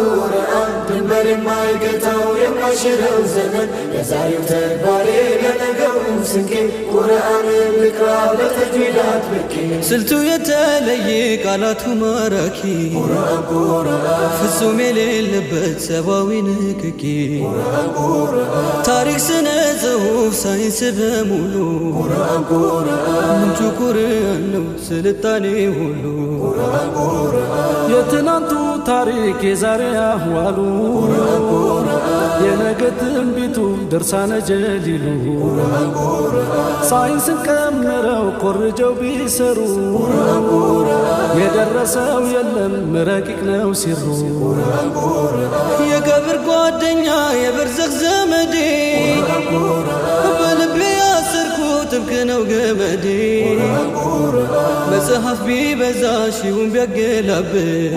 ቁርአን ድንበር የማይገታው የማይሽረው ዘመን የዛሬው ተግባሬ ለነገው ስንቄ ቁርአንን ልቅራ በተጅዊድ አጥብቄ ስልቱ የተለየ ቃላቱ ማራኪ ቁርአን ፍጹም የሌለበት ሰብአዊ ንክኪ ታሪክ ስነ ጽሑፍ ሳይንስ በሙሉ ምንጩ ቁርአን ነው ስልጣኔ ሁሉ የትናንቱ ታሪክ የዛሬ አህዋሉ የነገ ትንቢቱ ድርሳነ ጀሊሉ ሳይንስን ቀምረው ኮርጀው ቢሰሩ የደረሰው የለም ረቂቅ ነው ሲሩ የቀብር ጓደኛ የበርዘኽ ዘመዴ በልቤ ያሰርኩት ጥብቅ ነው ገመዴ መጽሐፍ ቢበዛ ሺውን ቢያገላብጥ